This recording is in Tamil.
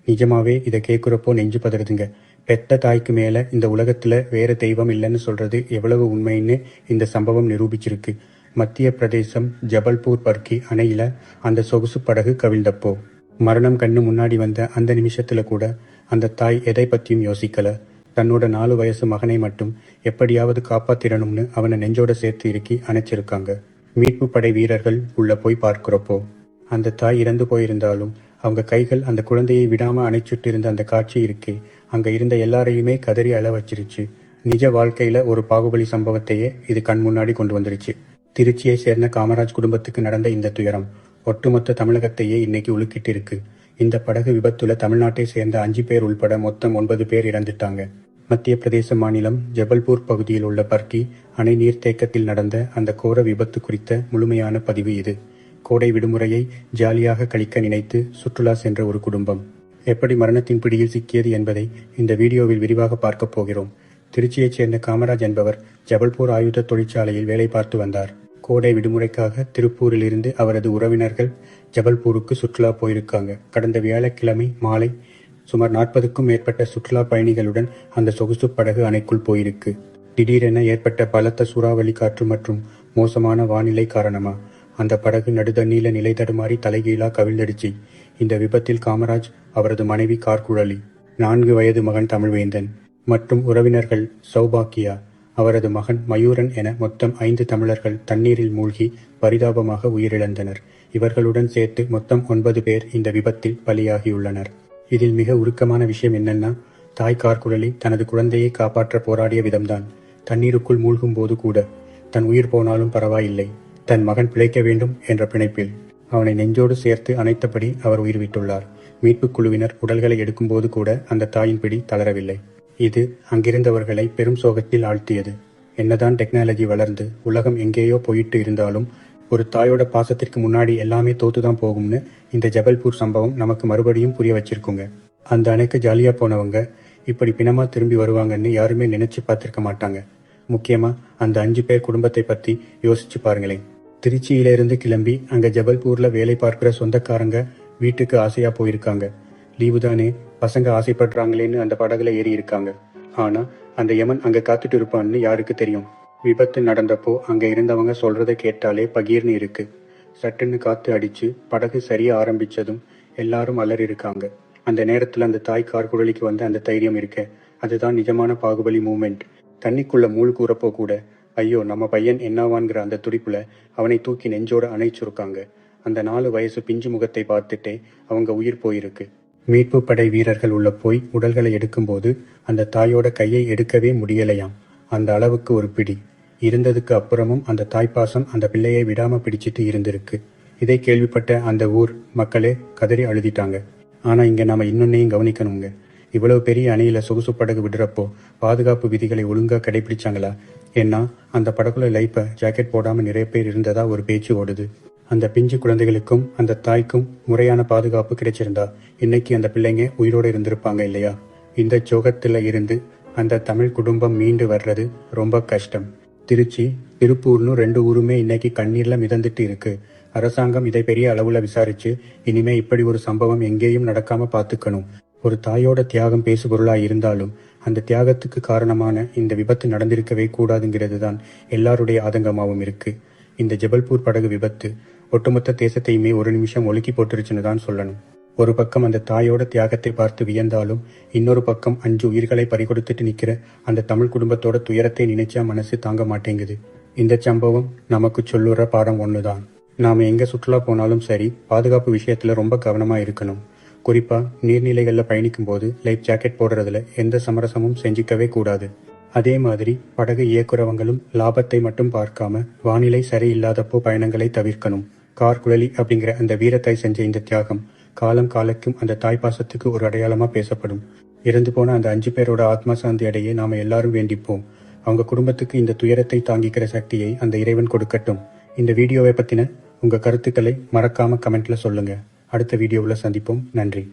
நிஜமாவே இதை கேட்குறப்போ நெஞ்சு பதறுதுங்க. பெத்த தாய்க்கு மேல இந்த உலகத்துல வேற தெய்வம் இல்லைன்னு சொல்றது எவ்வளவு உண்மைன்னு இந்த சம்பவம் நிரூபிச்சிருக்கு. மத்திய பிரதேசம் ஜபல்பூர் பர்கி அணையில அந்த சொகுசு படகு கவிழ்ந்தப்போ மரணம் கண்ணு முன்னாடி வந்த அந்த நிமிஷத்துல கூட அந்த தாய் எதை பத்தியும் யோசிக்கல. தன்னோட 4 வயசு மகனை மட்டும் எப்படியாவது காப்பாத்திரணும்னு அவனை நெஞ்சோட சேர்த்து இறுக்கி அணைச்சிருக்காங்க. மீட்பு படை வீரர்கள் உள்ள போய் பார்க்கிறப்போ அந்த தாய் இறந்து போயிருந்தாலும் அவங்க கைகள் அந்த குழந்தையை விடாம அணைச்சிட்டு இருந்த அந்த காட்சி இருக்கே, அங்க இருந்த எல்லாரையுமே கதறி அழ வச்சிருச்சு. நிஜ வாழ்க்கையில ஒரு பாகுபலி சம்பவத்தையே இது கண் முன்னாடி கொண்டு வந்துருச்சு. திருச்சியை சேர்ந்த காமராஜ் குடும்பத்துக்கு நடந்த இந்த துயரம் ஒட்டுமொத்த தமிழகத்தையே இன்னைக்கு உலுக்கிட்டு இருக்கு. இந்த படகு விபத்துல தமிழ்நாட்டை சேர்ந்த 5 பேர் உள்பட மொத்தம் 9 பேர் இறந்துட்டாங்க. மத்திய பிரதேச மாநிலம் ஜபல்பூர் பகுதியில் உள்ள பர்கி அணை நீர்த்தேக்கத்தில் நடந்த அந்த கோர விபத்து குறித்த முழுமையான பதிவு இது. கோடை விடுமுறையை ஜாலியாக கழிக்க நினைத்து சுற்றுலா சென்ற ஒரு குடும்பம் எப்படி மரணத்தின் பிடியில் சிக்கியது என்பதை இந்த வீடியோவில் விரிவாக பார்க்க போகிறோம். திருச்சியைச் சேர்ந்த காமராஜ் என்பவர் ஜபல்பூர் ஆயுத தொழிற்சாலையில் வேலை பார்த்து வந்தார். கோடை விடுமுறைக்காக திருப்பூரில் இருந்து அவரது உறவினர்கள் ஜபல்பூருக்கு சுற்றுலா போயிருக்காங்க. கடந்த வியாழக்கிழமை மாலை சுமார் 40க்கும் மேற்பட்ட சுற்றுலா பயணிகளுடன் அந்த சொகுசு படகு அணைக்குள் போயிருக்கு. திடீரென ஏற்பட்ட பலத்த சூறாவளி காற்று மற்றும் மோசமான வானிலை காரணமா அந்த படகு நடுதண்ணீல நிலை தடுமாறி தலைகீழா கவிழ்ந்தடிச்சு. இந்த விபத்தில் காமராஜ், அவரது மனைவி கார்குழலி, 4 வயது மகன் தமிழ்வேந்தன் மற்றும் உறவினர்கள் சௌபாக்கியா, அவரது மகன் மயூரன் என மொத்தம் 5 தமிழர்கள் தண்ணீரில் மூழ்கி பரிதாபமாக உயிரிழந்தனர். இவர்களுடன் சேர்த்து மொத்தம் 9 பேர் இந்த விபத்தில் பலியாகியுள்ளனர். இதில் மிக உருக்கமான விஷயம் என்னன்னா, தாய் கார்குழலி தனது குழந்தையை காப்பாற்ற போராடிய விதம்தான். தண்ணீருக்குள் மூழ்கும் போது கூட தன் உயிர் போனாலும் பரவாயில்லை, தன் மகன் பிழைக்க வேண்டும் என்ற பிணைப்பில் அவனை நெஞ்சோடு சேர்த்து அணைத்தபடி அவர் உயிர் விட்டுள்ளார். மீட்புக் குழுவினர் உடல்களை எடுக்கும்போது கூட அந்த தாயின் பிடி தளரவில்லை. இது அங்கிருந்தவர்களை பெரும் சோகத்தில் ஆழ்த்தியது. என்னதான் டெக்னாலஜி வளர்ந்து உலகம் எங்கேயோ போயிட்டு இருந்தாலும் ஒரு தாயோட பாசத்திற்கு முன்னாடி எல்லாமே தோத்துதான் போகும்னு இந்த ஜபல்பூர் சம்பவம் நமக்கு மறுபடியும் புரிய வச்சிருக்குங்க. அந்த அணைக்கு ஜாலியா போனவங்க இப்படி பிணமா திரும்பி வருவாங்கன்னு யாருமே நினைச்சு பார்த்திருக்க மாட்டாங்க. முக்கியமா அந்த 5 பேர் குடும்பத்தை பத்தி யோசிச்சு பாருங்களேன். திருச்சியிலிருந்து கிளம்பி அங்க ஜபல்பூர்ல வேலை பார்க்கிற சொந்தக்காரங்க வீட்டுக்கு ஆசையா போயிருக்காங்க. லீவு தானே, பசங்க ஆசைப்படுறாங்களேன்னு அந்த படகுல ஏறி இருக்காங்க. ஆனா அந்த யமன் அங்க காத்துட்டு இருப்பான்னு யாருக்கு தெரியும். விபத்து நடந்தப்போ அங்க இருந்தவங்க சொல்றதை கேட்டாலே பகீர்னு இருக்கு. சட்டுன்னு காத்து அடிச்சு படகு சரிய ஆரம்பிச்சதும் எல்லாரும் அலறி இருக்காங்க. அந்த நேரத்துல அந்த தாய் கார்குழலிக்கு வந்த அந்த தைரியம் இருக்க, அதுதான் நிஜமான பாகுபலி மூமெண்ட். தண்ணிக்குள்ள மூழ்கூறப்போ கூட ஐயோ நம்ம பையன் என்னவான்கிற அந்த துடிப்புல அவனை தூக்கி நெஞ்சோட அணைச்சிருக்காங்க. அந்த 4 வயசு பிஞ்சு முகத்தை பார்த்துட்டே அவங்க உயிர் போயிருக்கு. மீட்பு படை வீரர்கள் உள்ள போய் உடல்களை எடுக்கும்போது அந்த தாயோட கையை எடுக்கவே முடியலையாம். அந்த அளவுக்கு ஒரு பிடி இருந்ததுக்கு அப்புறமும் அந்த தாய்ப்பாசம் அந்த பிள்ளையை விடாம பிடிச்சிட்டு இருந்திருக்கு. இதை கேள்விப்பட்ட அந்த ஊர் மக்களே கதறி அழுதிட்டாங்க. ஆனா இங்க நாம இன்னொன்னையும் கவனிக்கணுங்க. இவ்வளவு பெரிய அணையில சொகுசு படகு விடுறப்போ பாதுகாப்பு விதிகளை ஒழுங்கா கடைபிடிச்சாங்களா? ஏன்னா அந்த படகுல லைஃப ஜாக்கெட் போடாம நிறைய பேர் இருந்ததா ஒரு பேச்சு ஓடுது. அந்த பிஞ்சு குழந்தைகளுக்கும் அந்த தாய்க்கும் முறையான பாதுகாப்பு கிடைச்சிருந்தா இன்னைக்கு அந்த பிள்ளைங்க உயிரோடு இருந்திருப்பாங்க இல்லையா? இந்த சோகத்துல இருந்து அந்த தமிழ் குடும்பம் மீண்டு வர்றது ரொம்ப கஷ்டம். திருச்சி, திருப்பூர்னு 2 ஊருமே இன்னைக்கு கண்ணீர்ல மிதந்துட்டு இருக்கு. அரசாங்கம் இதை பெரிய அளவுல விசாரிச்சு இனிமே இப்படி ஒரு சம்பவம் எங்கேயும் நடக்காம பாத்துக்கணும். ஒரு தாயோட தியாகம் பேசுபொருளா இருந்தாலும் அந்த தியாகத்துக்கு காரணமான இந்த விபத்து நடந்திருக்கவே கூடாதுங்கிறது தான் எல்லாருடைய ஆதங்கமாவும் இருக்கு. இந்த ஜபல்பூர் படகு விபத்து ஒட்டுமொத்த தேசத்தையுமே ஒரு நிமிஷம் ஒலுக்கி போட்டுருச்சுன்னு தான் சொல்லணும். ஒரு பக்கம் அந்த தாயோட தியாகத்தை பார்த்து வியந்தாலும் இன்னொரு பக்கம் 5 உயிர்களை பறிகொடுத்துட்டு நிக்கிற அந்த தமிழ் குடும்பத்தோட துயரத்தை நினைச்சா மனசு தாங்க மாட்டேங்குது. இந்த சம்பவம் நமக்கு சொல்லுற பாடம் ஒண்ணுதான். நாம எங்க சுற்றுலா போனாலும் சரி, பாதுகாப்பு விஷயத்துல ரொம்ப கவனமா இருக்கணும். குறிப்பா நீர்நிலைகள்ல பயணிக்கும் போது லைஃப் ஜாக்கெட் போடுறதுல எந்த சமரசமும் செஞ்சுக்கவே கூடாது. அதே மாதிரி படகு இயக்குறவங்களும் லாபத்தை மட்டும் பார்க்காம வானிலை சரியில்லாதப்போ பயணங்களை தவிர்க்கணும். கார்குழலி அப்படிங்கிற அந்த வீரத்தாய் செஞ்ச இந்த தியாகம் காலம் காலக்கும் அந்த தாய்ப்பாசத்துக்கு ஒரு அடையாளமா பேசப்படும். இறந்து போன அந்த 5 பேரோட ஆத்மா சாந்தி அடைய நாம எல்லாரும் வேண்டிப்போம். அவங்க குடும்பத்துக்கு இந்த துயரத்தை தாங்கிக்கிற சக்தியை அந்த இறைவன் கொடுக்கட்டும். இந்த வீடியோவை பத்தின உங்க கருத்துக்களை மறக்காம கமெண்ட்ல சொல்லுங்க. அடுத்த வீடியோவில் சந்திப்போம். நன்றி.